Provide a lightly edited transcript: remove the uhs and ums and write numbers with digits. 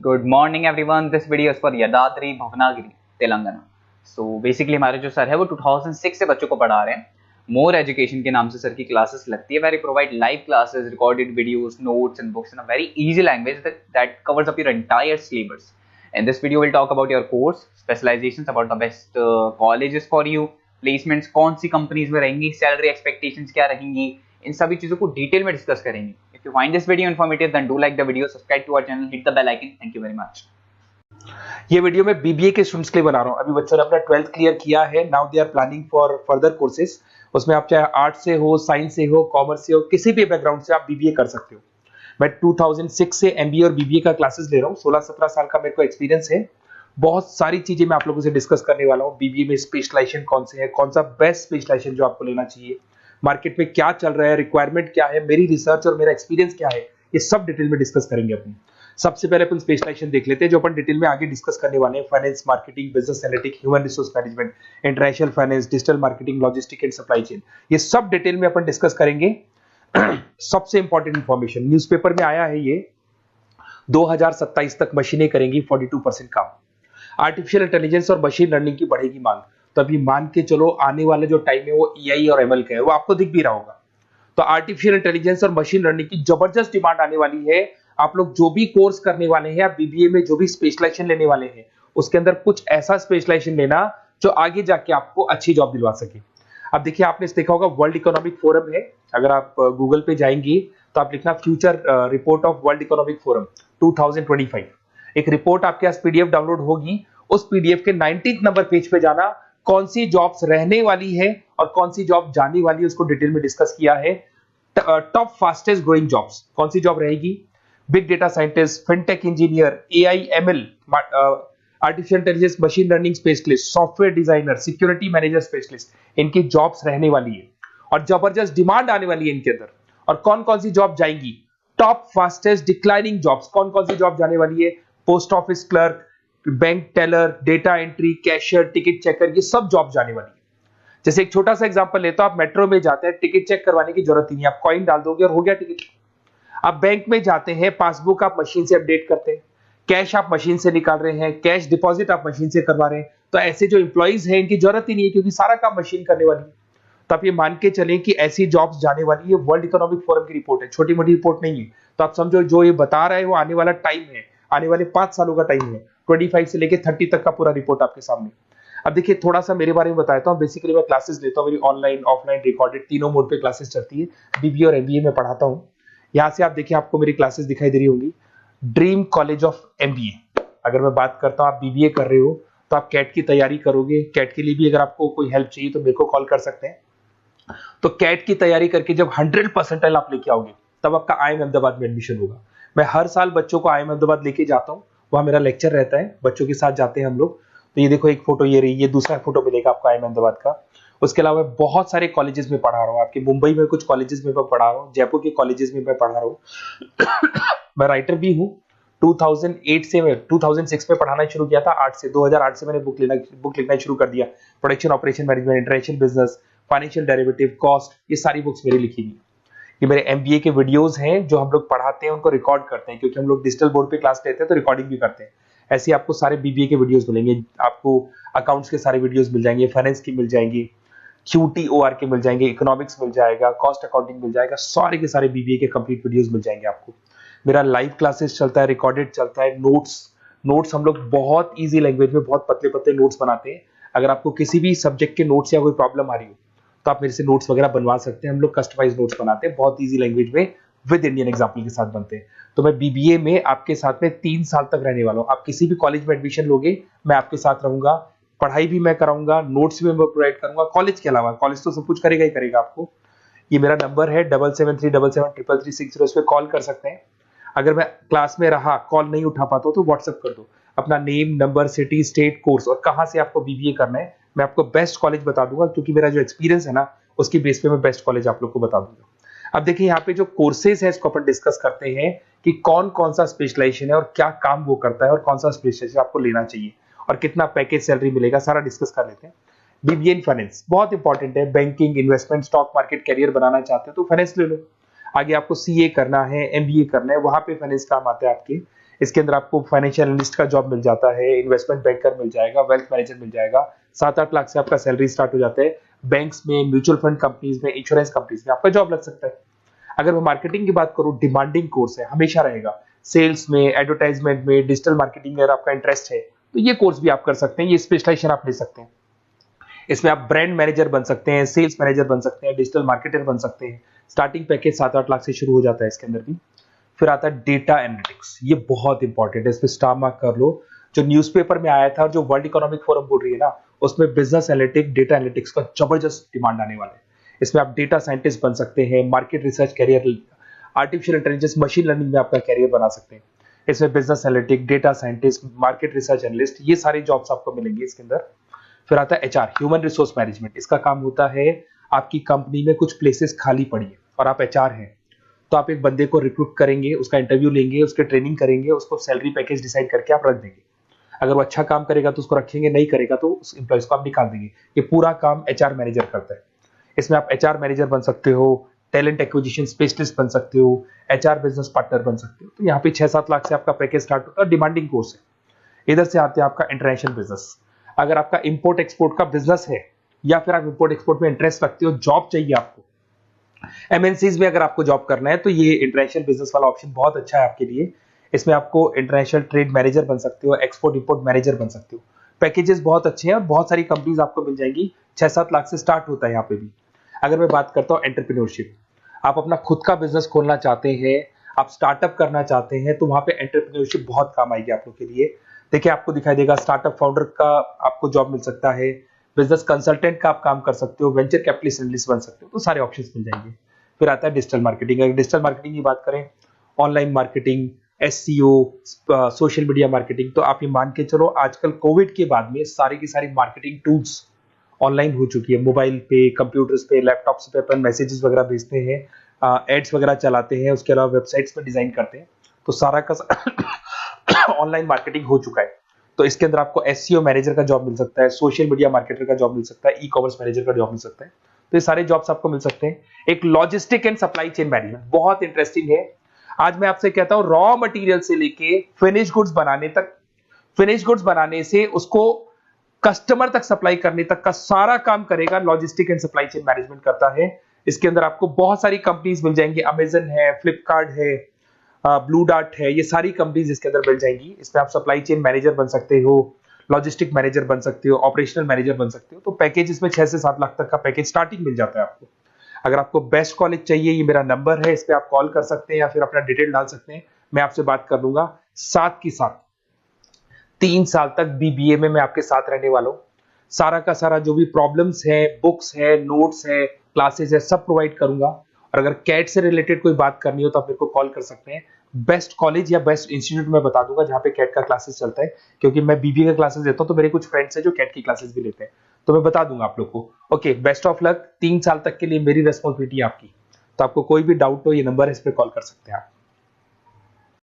Good morning everyone. This video is for Yadadri Bhavnagiri, Telangana. So basically हमारे जो sir है वो 2006 से बच्चों को पढ़ा रहे हैं. मोर एजुकेशन के नाम से सर की क्लासेस लगती है. Where he provide live classes, recorded videos, notes and books in a very easy language that covers up your entire syllabus. In this video we'll talk about your course, specializations, about the best colleges for you, placements कौन सी companies में रहेंगी, salary expectations क्या रहेंगी, इन सभी चीजों को detail में discuss करेंगे. If you find this video informative, then do like the video, subscribe to our channel, hit the bell icon. Thank you very much. ये वीडियो मैं बीबीए के स्टूडेंट्स के लिए बना रहा हूँ. अभी बच्चों ने अपना 12th क्लियर किया है. Now they are planning for further courses. उसमें आप चाहे आर्ट से हो, साइंस से हो, कॉमर्स से हो, किसी भी बैकग्राउंड से आप बीबीए कर सकते हो. मैं 2006 से एमबीए और बीबीए का क्लासेस ले रहा हूँ. 16-17 साल का मेरे को एक्सपीरियंस है. बहुत सारी चीजें मैं आप लोगों से डिस्कस करने वाला हूँ. बीबीए में स्पेशलाइजेशन कौन से है, कौन सा बेस्ट स्पेशलाइजेशन जो आपको लेना चाहिए, मार्केट में क्या चल रहा है, रिक्वायरमेंट क्या है, मेरी रिसर्च और मेरा एक्सपीरियंस क्या है, ये सब डिटेल में डिस्कस करेंगे अपनी. सबसे पहले अपन स्पेशलाइजेशन देख लेते हैं जो अपन डिटेल में आगे डिस्कस करने वाले हैं. Finance, marketing, business analytics, human resource management, international finance, digital marketing, logistic and supply chain, ये सब डिटेल में अपन डिस्कस करेंगे. सबसे इंपॉर्टेंट इंफॉर्मेशन, न्यूज़पेपर में आया है ये 2027 तक मशीनें करेंगी 42% काम. आर्टिफिशियल इंटेलिजेंस और मशीन लर्निंग की बढ़ेगी मांग. तो अभी मान के चलो आने वाला जो टाइम है वो एआई और एमएल का है, वो आपको दिख भी रहा होगा. तो आर्टिफिशियल इंटेलिजेंस और मशीन लर्निंग की जबरदस्त डिमांड आने वाली है. आप लोग जो भी कोर्स करने वाले हैं, आप बीबीए में जो भी स्पेशलाइजेशन लेने वाले हैं, उसके अंदर कुछ ऐसा स्पेशलाइजेशन लेना जो आगे जाके आपको अच्छी जॉब दिलवा सके. अब देखिए, आपने देखा होगा वर्ल्ड इकोनॉमिक फोरम है. अगर आप गूगल पे जाएंगे तो आप लिखना future report of world economic forum 2025. एक रिपोर्ट आपके पास पीडीएफ डाउनलोड होगी. उस पीडीएफ के 19th नंबर पेज पे जाना, कौन सी जॉब्स रहने वाली है और कौन सी जॉब जाने वाली है उसको डिटेल में डिस्कस किया है. टॉप फास्टेस्ट ग्रोइंग जॉब्स कौन सी जॉब रहेगी, big data scientist, fintech engineer, AI ML, artificial intelligence, machine learning specialist, software designer, security manager specialist, इनकी जॉब्स रहने वाली है और जबरदस्त डिमांड आने वाली है इनके अंदर. और कौन कौन सी जॉब जाएंगी, टॉप फास्टेस्ट डिक्लाइनिंग जॉब्स कौन कौन सी जॉब जाने वाली है, post office clerk, bank teller, data entry, cashier, ticket checker, ये सब जॉब जाने वाली है. जैसे एक छोटा सा एग्जांपल लेता हूं, आप मेट्रो में जाते हैं, टिकट चेक करवाने की जरूरत ही नहीं, आप कॉइन डाल दोगे और हो गया टिकट. आप बैंक में जाते हैं, पासबुक आप मशीन से अपडेट करते हैं, कैश आप मशीन से निकाल रहे हैं, कैश डिपॉजिट आप मशीन से करवा रहे हैं. तो ऐसे जो एम्प्लॉइज हैं इनकी जरूरत ही नहीं है क्योंकि सारा काम मशीन करने वाली है. तो आप ये मान के चलें कि ऐसी जॉब्स जाने वाली है. वर्ल्ड इकोनॉमिक फोरम की रिपोर्ट है, छोटी मोटी रिपोर्ट नहीं है. तो आप समझो जो ये बता रहा है वो आने वाला टाइम है, आने वाले 5 सालों का टाइम है. 25 से लेके 30 तक का पूरा रिपोर्ट आपके सामने. अब देखिए, थोड़ा सा मेरे बारे में बताता हूँ. बेसिकली मैं क्लासेस लेता हूँ, मेरी ऑनलाइन, ऑफलाइन, रिकॉर्डेड, तीनों मोड पे क्लासेस चलती है. बीबीए और एमबीए में पढ़ाता हूँ. यहाँ से आप देखिए, आपको मेरी क्लासेस दिखाई दे रही होंगी. Dream college of MBA. अगर मैं बात करता हूँ, आप बीबीए कर रहे हो तो आप कैट की तैयारी करोगे. कैट के लिए भी अगर आपको कोई हेल्प चाहिए तो मेरे को कॉल कर सकते हैं. तो कैट की तैयारी करके जब 100% आप लेके आओगे तब आपका आईएम अहमदाबाद में एडमिशन होगा. मैं हर साल बच्चों को आईएम अहमदाबाद लेके जाता हूँ. वहां मेरा लेक्चर रहता है, बच्चों के साथ जाते हैं हम लोग. तो ये देखो, एक फोटो ये रही, ये दूसरा फोटो मिलेगा आपको आईएम अहमदाबाद का. उसके अलावा बहुत सारे कॉलेजेस में पढ़ा रहा हूँ. आपके मुंबई में कुछ कॉलेजेस में मैं पढ़ा रहा हूँ, जयपुर के कॉलेजेस में मैं पढ़ा रहा हूँ. मैं राइटर भी हूँ. 2008 से मैं 2006 में पढ़ाना शुरू किया था. 2008 से मैंने बुक लिखना शुरू कर दिया. Production operation management, international business, financial derivative, cost, ये सारी बुक्स मेरी लिखी हुई. ये मेरे एमबीए के वीडियोस हैं जो हम लोग पढ़ाते हैं, उनको रिकॉर्ड करते हैं क्योंकि हम लोग डिजिटल बोर्ड पे क्लास लेते हैं तो रिकॉर्डिंग भी करते हैं. ऐसे आपको सारे बीबीए के वीडियोस मिलेंगे. आपको अकाउंट्स के सारे वीडियोस मिल जाएंगे, फाइनेंस की मिल जाएंगी, क्यूटीओआर के मिल जाएंगे, इकोनॉमिक्स मिल जाएगा, कॉस्ट अकाउंटिंग मिल जाएगा. सारे के सारे बीबीए के कंप्लीट वीडियोस मिल जाएंगे आपको. मेरा लाइव क्लासेस चलता है, रिकॉर्डेड चलता है. नोट्स हम लोग बहुत ईजी लैंग्वेज में बहुत पतले पतले नोट्स बनाते हैं. अगर आपको किसी भी सब्जेक्ट के नोट्स या कोई प्रॉब्लम आ रही हो तो आप मेरे से नोट्स वगैरह बनवा सकते हैं. हम लोग कस्टमाइज नोट्स बनाते हैं, बहुत ईजी लैंग्वेज में विद इंडियन एग्जाम्पल के साथ बनते हैं. तो मैं बीबीए में आपके साथ में 3 साल तक रहने वाला हूँ. आप किसी भी कॉलेज में एडमिशन लोगे, मैं आपके साथ रहूंगा. पढ़ाई भी मैं कराऊंगा, नोट्स भी मैं प्रोवाइड करूंगा. कॉलेज के अलावा, कॉलेज तो सब कुछ करेगा ही करेगा आपको. ये मेरा नंबर है 7737733360. इस पर कॉल कर सकते हैं. अगर मैं क्लास में रहा, कॉल नहीं उठा पाता तो व्हाट्सएप कर दो. अपना name, number, city, state, course और कहाँ से आपको बीबीए करना है, मैं आपको बेस्ट कॉलेज बता दूंगा क्योंकि मेरा जो एक्सपीरियंस है ना, उसकी बेस पे मैं बेस्ट कॉलेज आप लोग को बता दूंगा. अब देखिए, यहाँ पे जो कोर्सेज है इसको अपन डिस्कस करते हैं कि कौन कौन सा स्पेशलाइजेशन है और क्या काम वो करता है और कौन सा स्पेशलाइजेशन आपको लेना चाहिए और कितना पैकेज सैलरी मिलेगा, सारा डिस्कस कर लेते हैं. बीबीए इन फाइनेंस बहुत इंपॉर्टेंट है. Banking, investment, stock market career बनाना चाहते हो तो फाइनेंस ले लो. आगे आपको सीए करना है, एमबीए करना है, वहां पे फाइनेंस काम आता है आपके. इसके अंदर आपको फाइनेंशियल एनालिस्ट का जॉब मिल जाता है, इन्वेस्टमेंट बैंकर मिल जाएगा, वेल्थ मैनेजर मिल जाएगा। 7-8 लाख से आपका सैलरी स्टार्ट हो जाता है। बैंक्स में, म्यूचुअल फंड कंपनीज में, इंश्योरेंस कंपनीज में आपका जॉब लग सकता है। अगर मैं मार्केटिंग की बात करूं, डिमांडिंग कोर्स है, हमेशा रहेगा। सेल्स में, एडवर्टाइजमेंट में, डिजिटल मार्केटिंग में अगर आपका इंटरेस्ट है तो ये कोर्स भी आप कर सकते हैं, ये स्पेशलाइजेशन आप ले सकते हैं। इसमें आप ब्रांड मैनेजर बन सकते हैं, सेल्स मैनेजर बन सकते हैं, डिजिटल मार्केटर बन सकते हैं। स्टार्टिंग पैकेज 7-8 लाख से शुरू हो जाता है इसके अंदर भी। फिर आता है डेटा एनालिटिक्स, ये बहुत इंपॉर्टेंट है, इस पे स्टार मार्क कर लो। जो न्यूज़पेपर में आया था और जो वर्ल्ड इकोनॉमिक फोरम बोल रही है ना, उसमें बिजनेस एनालिटिक्स, डेटा एनालिटिक्स का जबरदस्त डिमांड आने वाला है। इसमें आप डेटा साइंटिस्ट बन सकते हैं, market research career, artificial intelligence, machine learning में आपका कैरियर बना सकते हैं। इसमें business analytic, data scientist, market research analyst, ये सारे जॉब्स आपको मिलेंगे इसके अंदर। फिर आता है एचआर, ह्यूमन रिसोर्स मैनेजमेंट। इसका काम होता है, आपकी कंपनी में कुछ प्लेसेस खाली पड़ी है और आप एचआर हैं, तो आप एक बंदे को रिक्रूट करेंगे, उसका इंटरव्यू लेंगे, उसके ट्रेनिंग करेंगे, उसको सैलरी पैकेज डिसाइड करके आप रख देंगे। अगर वो अच्छा काम करेगा तो उसको रखेंगे, नहीं करेगा तो उस एम्प्लॉइज को आप निकाल देंगे। ये पूरा काम एचआर मैनेजर करता है। इसमें आप एचआर मैनेजर बन सकते हो, टैलेंट एक्विजिशन स्पेशलिस्ट बन सकते हो, एचआर बिजनेस पार्टनर बन सकते हो। तो यहाँ पे 6-7 लाख से आपका पैकेज स्टार्ट होता है, डिमांडिंग कोर्स है। इधर से आते हैं आपका इंटरनेशनल बिजनेस। अगर आपका इंपोर्ट एक्सपोर्ट का बिजनेस है या फिर आप इंपोर्ट एक्सपोर्ट में इंटरेस्ट रखते हो, जॉब चाहिए आपको, एमएनसीज में अगर आपको जॉब करना है, तो ये इंटरनेशनल बिजनेस वाला ऑप्शन बहुत अच्छा है आपके लिए। इसमें आपको इंटरनेशनल ट्रेड मैनेजर बन सकते हो, एक्सपोर्ट इंपोर्ट मैनेजर बन सकते हो। पैकेजेस बहुत अच्छे हैं और बहुत सारी कंपनीज आपको मिल जाएंगी। 6-7 लाख से स्टार्ट होता है यहाँ पे भी। अगर मैं बात करता हूँ एंटरप्रेन्योरशिप, आप अपना खुद का बिजनेस खोलना चाहते हैं, आप स्टार्टअप करना चाहते हैं, तो वहां पे एंटरप्रेन्योरशिप बहुत काम आएगी आप लोग के लिए। देखिए, आपको दिखाई देगा, स्टार्टअप फाउंडर का आपको जॉब मिल सकता है, बिजनेस कंसल्टेंट का आप काम कर सकते हो, वेंचर कैपिटलिस्ट एनालिस्ट बन सकते हो, तो सारे ऑप्शंस मिल जाएंगे। फिर आता है डिजिटल मार्केटिंग। अगर डिजिटल मार्केटिंग की बात करें, online marketing, SEO, social media marketing, तो आप ये मान के चलो, आजकल कोविड के बाद में सारी की सारी मार्केटिंग टूल्स ऑनलाइन हो चुकी है। मोबाइल पे, कंप्यूटर्स पे, लैपटॉप्स पे अपन मैसेजेस वगैरह भेजते हैं, एड्स वगैरह चलाते हैं, उसके अलावा वेबसाइट्स में डिजाइन करते हैं, तो सारा का ऑनलाइन मार्केटिंग हो चुका है। तो इसके अंदर आपको एसईओ मैनेजर का जॉब मिल सकता है, सोशल मीडिया मार्केटर का जॉब मिल सकता है, ई कॉमर्स मैनेजर का जॉब मिल सकता है। तो ये सारे जॉब्स आपको मिल सकते हैं। एक logistic and supply chain management बहुत इंटरेस्टिंग है। आज मैं आपसे कहता हूं, रॉ मटेरियल से लेके फिनिश गुड्स बनाने तक, फिनिश गुड्स बनाने से उसको कस्टमर तक सप्लाई करने तक का सारा काम करेगा logistic and supply chain management करता है। इसके अंदर आपको बहुत सारी कंपनीज मिल जाएंगी, अमेजन है, फ्लिपकार्ट है, ब्लू डार्ट है, ये सारी कंपनीज इसके अंदर मिल जाएंगी। इसमें आप सप्लाई चेन मैनेजर बन सकते हो, लॉजिस्टिक मैनेजर बन सकते हो, ऑपरेशनल मैनेजर बन सकते हो। तो पैकेज इसमें 6 से 7 लाख तक का पैकेज स्टार्टिंग मिल जाता है आपको। अगर आपको बेस्ट कॉलेज चाहिए, ये मेरा नंबर है, इस पे आप कॉल कर सकते हैं या फिर अपना डिटेल डाल सकते हैं, मैं आपसे बात कर लूंगा। साथ की साथ 3 साल तक बीबीए में मैं आपके साथ रहने वाला हूं। सारा का सारा जो भी प्रॉब्लम्स है, बुक्स है, नोट्स है, क्लासेस है, सब प्रोवाइड करूंगा। और अगर कैट से रिलेटेड कोई बात करनी हो तो आप मेरे को कॉल कर सकते हैं। बेस्ट कॉलेज या बेस्ट इंस्टीट्यूट में बता दूंगा जहां पे कैट का क्लासेस चलता है, क्योंकि मैं बीबीए का क्लासेस देता हूं, तो मेरे कुछ फ्रेंड्स हैं जो कैट की क्लासेस भी लेते हैं, तो मैं बता दूंगा आप लोग को। Okay, best of luck. 3 साल तक के लिए मेरी रेस्पॉन्सिबिलिटी आपकी। तो आपको कोई भी डाउट हो, ये नंबर है, इस पे कॉल कर सकते हैं आप।